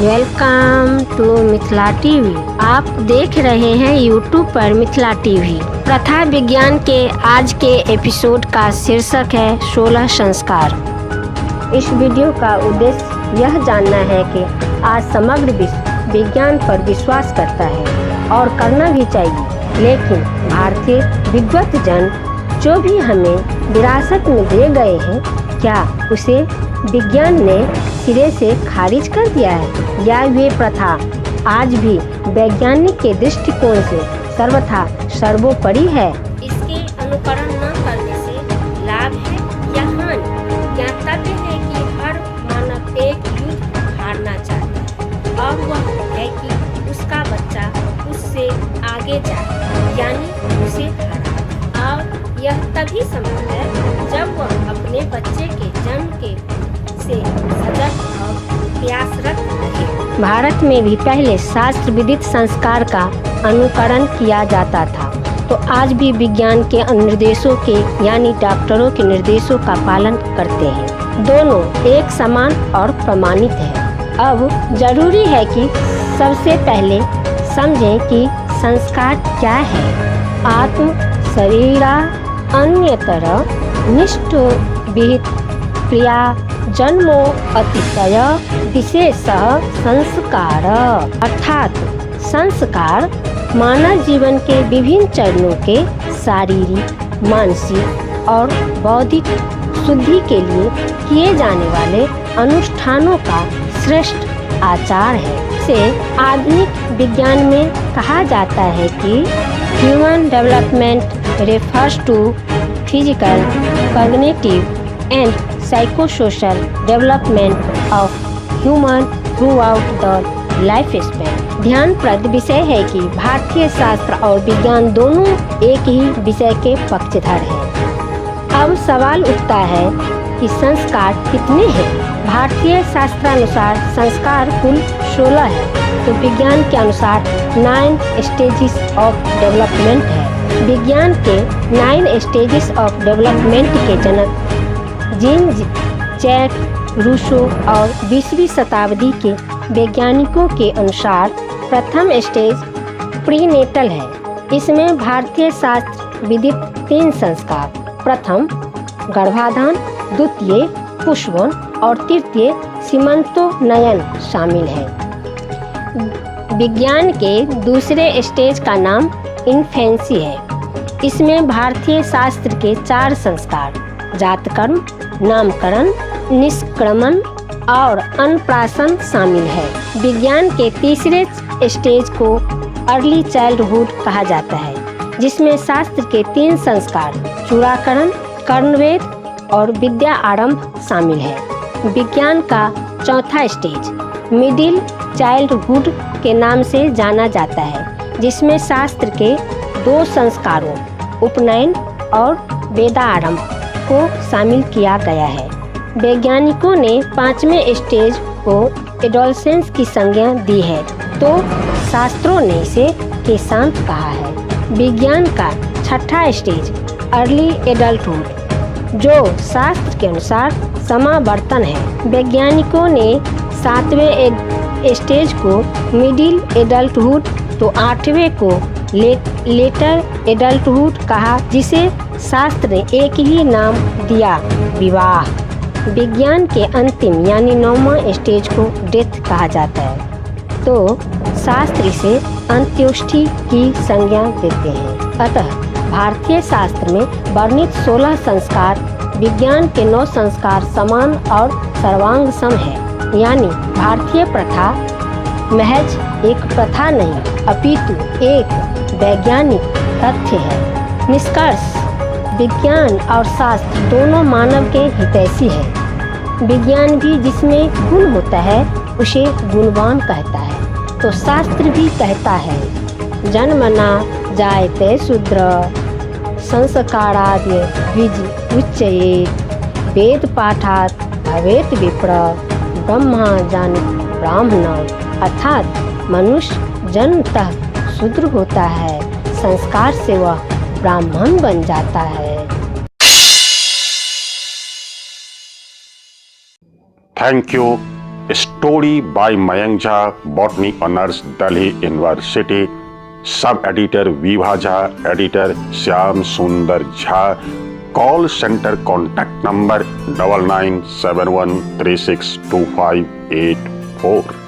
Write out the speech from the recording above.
Welcome to Mithila TV. आप देख रहे हैं यूट्यूब पर मिथिला टीवी। प्रथा विज्ञान के आज के एपिसोड का शीर्षक है 16 संस्कार। इस वीडियो का उद्देश्य यह जानना है कि आज समग्र विश्व विज्ञान पर विश्वास करता है और करना भी चाहिए, लेकिन भारतीय विद्वत जन जो भी हमें विरासत में दे गए हैं, क्या उसे विज्ञान ने सिरे से खारिज कर दिया है या वे प्रथा आज भी वैज्ञानिक के दृष्टिकोण से सर्वथा सर्वोपरि है? इसके अनुकरण न करने से लाभ है या हानि? ज्ञातव्य है कि हर मानव एक युद्ध हारना चाहता है और वह है कि उसका बच्चा उससे आगे जाए, यानी उसे हराए। और यह तभी संभव है जब वह अपने बच्चे के जन्म के से सजग और प्रयासरत रहे। भारत में भी पहले शास्त्र विदित संस्कार का अनुकरण किया जाता था, तो आज भी विज्ञान के निर्देशों के यानी डॉक्टरों के निर्देशों का पालन करते हैं। दोनों एक समान और प्रमाणित है। अब जरूरी है कि सबसे पहले समझें कि संस्कार क्या है। आत्म शरीरा अन्यतर निष्ठ विहित क्रिया जन्मो अतिशय विशेष संस्कार, अर्थात संस्कार मानव जीवन के विभिन्न चरणों के शारीरिक, मानसिक और बौद्धिक शुद्धि के लिए किए जाने वाले अनुष्ठानों का श्रेष्ठ आचार है। इसे आधुनिक विज्ञान में कहा जाता है कि human development refers to physical, cognitive and psychosocial development of human throughout the life span. ध्यानप्रद विषय है कि भारतीय शास्त्र और विज्ञान दोनों एक ही विषय के पक्षधर हैं। अब सवाल उठता है कि संस्कार कितने हैं? भारतीय शास्त्रानुसार संस्कार कुल 16 है, तो विज्ञान के अनुसार 9 स्टेजेस ऑफ डेवलपमेंट है। विज्ञान के 9 स्टेजेस ऑफ डेवलपमेंट के जनक जीन जैक रूसो और 20वीं शताब्दी के वैज्ञानिकों के अनुसार प्रथम स्टेज प्रीनेटल है। इसमें भारतीय शास्त्र विदित 3 संस्कार, प्रथम गर्भाधान, द्वितीय पुष्पवन और तृतीय सीमंतोन्नयन शामिल है। विज्ञान के दूसरे स्टेज का नाम इन्फेंसी है। इसमें भारतीय शास्त्र के 4 संस्कार जातकर्म, नामकरण, निष्क्रमण और अन्नप्राशन शामिल है। विज्ञान के तीसरे स्टेज को अर्ली चाइल्डहुड कहा जाता है, जिसमें शास्त्र के 3 संस्कार चूड़ाकरण, कर्णवेद और विद्या आरंभ शामिल है। विज्ञान का चौथा स्टेज मिडिल चाइल्डहुड के नाम से जाना जाता है, जिसमें शास्त्र के 2 संस्कारों उपनयन और वेदारंभ को शामिल किया गया है। वैज्ञानिकों ने 5वें स्टेज को एडोलसेंस की संज्ञा दी है, तो शास्त्रों ने इसे केशांत कहा है। विज्ञान का 6ठा स्टेज अर्ली एडल्टहुड, जो शास्त्र के अनुसार समावर्तन है। वैज्ञानिकों ने 7वें स्टेज को मिडिल एडल्टहुड, तो 8वें को लेटर एडल्टहुड कहा, जिसे शास्त्र ने एक ही नाम दिया, विवाह। विज्ञान के अंतिम यानी 9वां स्टेज को डेथ कहा जाता है, तो शास्त्र इसे अंत्योष्ठि की संज्ञा देते हैं। अतः भारतीय शास्त्र में वर्णित 16 संस्कार विज्ञान के 9 संस्कार समान और सर्वांग सम है। यानी भारतीय प्रथा महज एक प्रथा नहीं, अपितु एक वैज्ञानिक तथ्य है। निष्कर्ष, विज्ञान और शास्त्र दोनों मानव के हितैषी है। विज्ञान भी जिसमें गुण होता है उसे गुणवान कहता है, तो शास्त्र भी कहता है जन्मना जायते शूद्र संस्काराद्य द्विज उच्चयेत वेद पाठात् भवेत विप्र ब्रह्मा जानित ब्राह्मण। अर्थात मनुष्य जन्मतः शूद्र होता है, संस्कार से वह ब्राह्मण बन जाता है। Thank you story by Mayank Jha, botany honours, Delhi university. Sub editor Vibha Jha, editor Shyam Sundar Jha. Call centre contact number 9971362584।